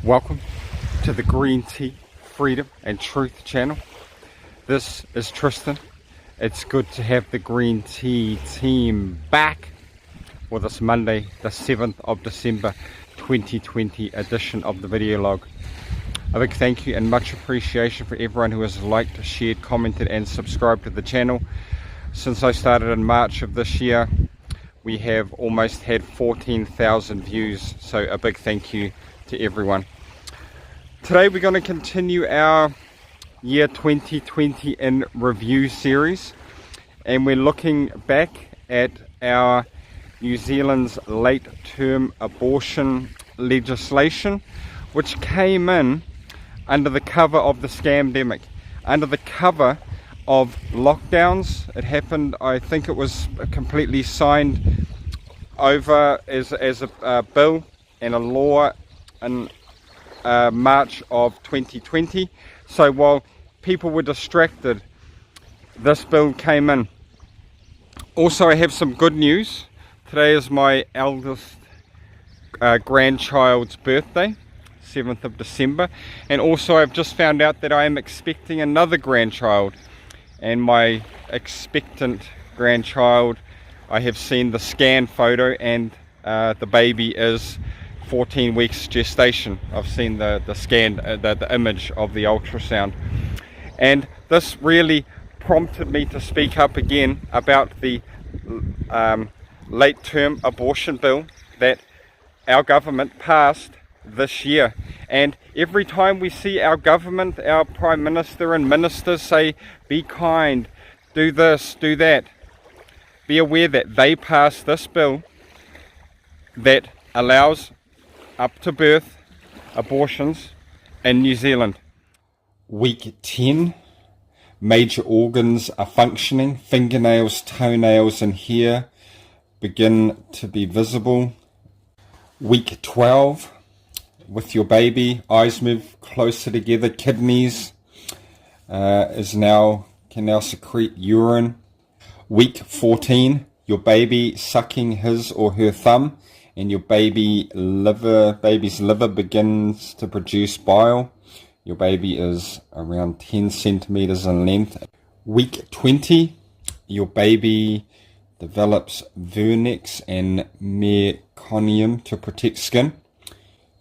Welcome to the Green Tea, Freedom and Truth channel. This is Tristan. It's good to have the Green Tea team back for this Monday, the 7th of December 2020 edition of the video log. A big thank you and much appreciation for everyone who has liked, shared, commented and subscribed to the channel. Since I started in March of this year, we have almost had 14,000 views, so a big thank you to everyone. Today we're going to continue our year 2020 in review series, and we're looking back at our New Zealand's late term abortion legislation, which came in under the cover of the scamdemic, under the cover of lockdowns. It happened, I think it was completely signed over as a bill and a law in March of 2020. So while people were distracted, this bill came in. Also, I have some good news. Today is my eldest grandchild's birthday, 7th of December, and also I've just found out that I am expecting another grandchild, and my expectant grandchild, I have seen the scan photo, and the baby is 14 weeks gestation. I've seen the scan, the image of the ultrasound, and this really prompted me to speak up again about the late term abortion bill that our government passed this year. And every time we see our government, our Prime Minister and ministers say, be kind, do this, do that, be aware that they passed this bill that allows up to birth abortions in New Zealand. Week 10, major organs are functioning. Fingernails, toenails and hair begin to be visible. Week 12, with your baby, eyes move closer together. Kidneys can now secrete urine. Week 14, your baby sucking his or her thumb, and your baby's liver begins to produce bile. Your baby is around 10 centimeters in length. Week 20, your baby develops vernix and meconium to protect skin.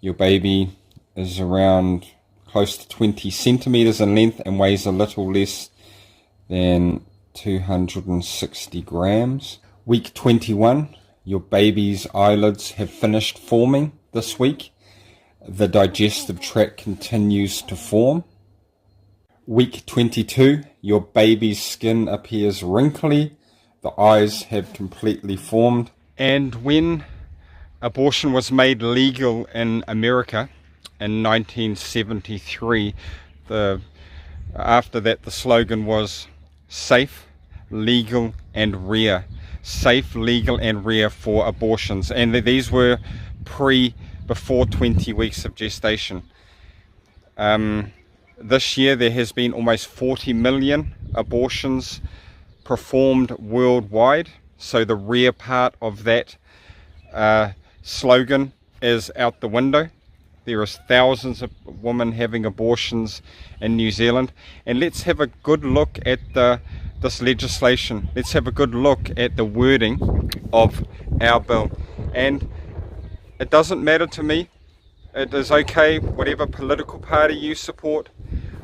Your baby is around close to 20 centimeters in length and weighs a little less than 260 grams. Week 21, your baby's eyelids have finished forming this week. The digestive tract continues to form. Week 22, your baby's skin appears wrinkly. The eyes have completely formed. And when abortion was made legal in America in 1973, after that the slogan was safe, legal and rare. Safe, legal and rare for abortions, and these were before 20 weeks of gestation. This year there has been almost 40 million abortions performed worldwide, so the rare part of that slogan is out the window. There is thousands of women having abortions in New Zealand, and let's have a good look at this legislation. Let's have a good look at the wording of our bill. And it doesn't matter to me. It is okay, whatever political party you support,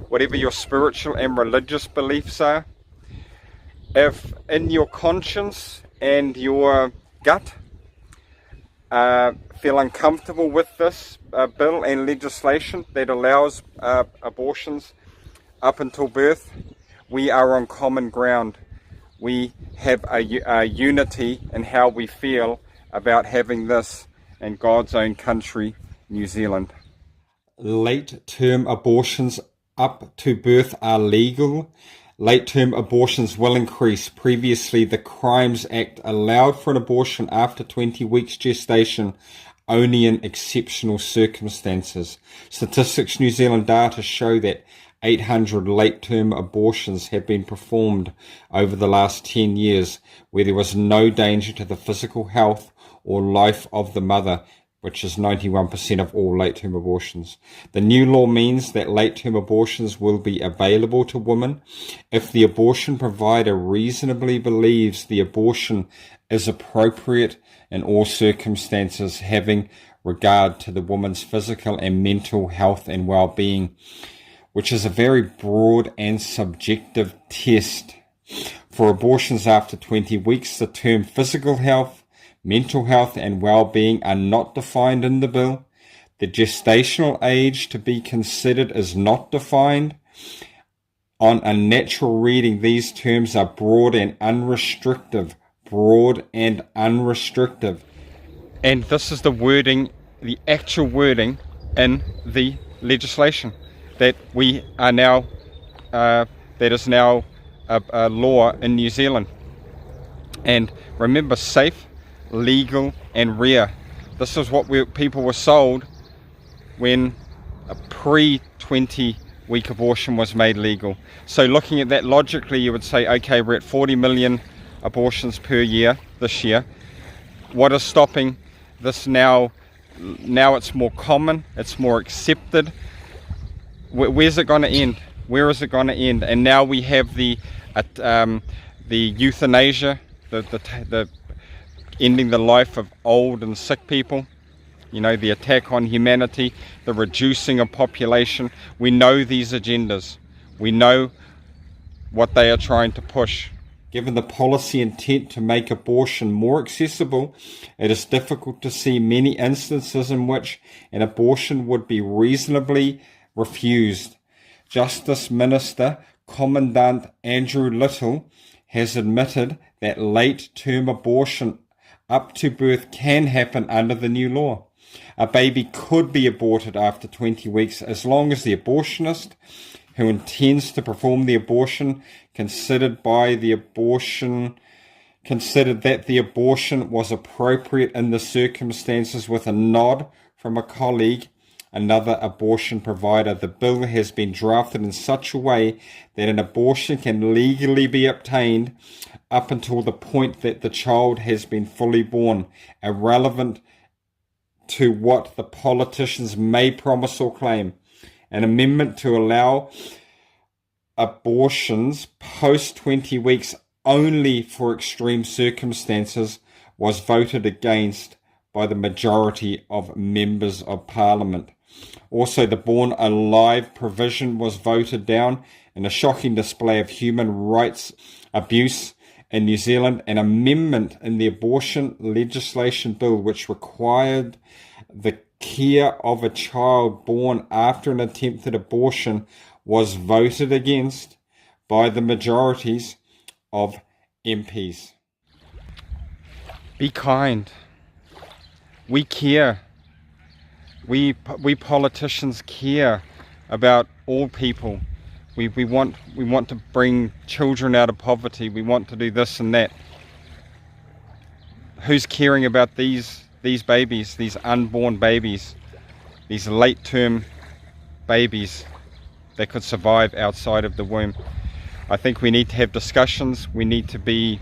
whatever your spiritual and religious beliefs are. If in your conscience and your gut feel uncomfortable with this bill and legislation that allows abortions up until birth, we are on common ground. We have a unity in how we feel about having this in God's own country, New Zealand. Late term abortions up to birth are legal. Late term abortions will increase. Previously, the Crimes Act allowed for an abortion after 20 weeks gestation only in exceptional circumstances. Statistics New Zealand data show that 800 late-term abortions have been performed over the last 10 years where there was no danger to the physical health or life of the mother which is 91% of all late-term abortions. The new law means that late-term abortions will be available to women if the abortion provider reasonably believes the abortion is appropriate in all circumstances, having regard to the woman's physical and mental health and well-being, which is a very broad and subjective test. For abortions after 20 weeks, the term physical health, mental health and well-being are not defined in the bill. The gestational age to be considered is not defined. On a natural reading, these terms are broad and unrestricted. Broad and unrestricted. And this is the wording, the actual wording in the legislation that we are now, that is now a law in New Zealand. And remember, safe, legal and rare. This is what people were sold when a pre-20 week abortion was made legal. So looking at that logically, you would say, okay, we're at 40 million abortions per year this year. What is stopping this now? Now it's more common, it's more accepted. Where's it going to end? Where is it going to end? And now we have the euthanasia, the ending the life of old and sick people. You know, the attack on humanity, the reducing of population. We know these agendas. We know what they are trying to push. Given the policy intent to make abortion more accessible, it is difficult to see many instances in which an abortion would be reasonably refused. Justice Minister Commandant Andrew Little has admitted that late-term abortion up to birth can happen under the new law. A baby could be aborted after 20 weeks as long as the abortionist who intends to perform the abortion considered that the abortion was appropriate in the circumstances with a nod from a colleague, another abortion provider. The bill has been drafted in such a way that an abortion can legally be obtained up until the point that the child has been fully born, irrelevant to what the politicians may promise or claim. An amendment to allow abortions post 20 weeks only for extreme circumstances was voted against by the majority of members of Parliament. Also, the Born Alive provision was voted down in a shocking display of human rights abuse in New Zealand. An amendment in the abortion legislation bill which required the care of a child born after an attempted abortion was voted against by the majorities of MPs. Be kind. We care. We politicians care about all people. We want to bring children out of poverty. We want to do this and that. Who's caring about these babies, these unborn babies, these late-term babies that could survive outside of the womb? I think we need to have discussions. We need to be,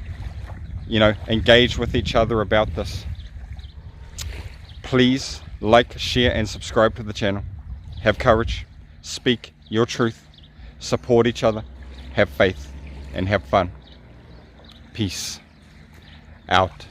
engaged with each other about this. Please like, share and subscribe to the channel. Have courage. Speak your truth. Support each other. Have faith and have fun. Peace out.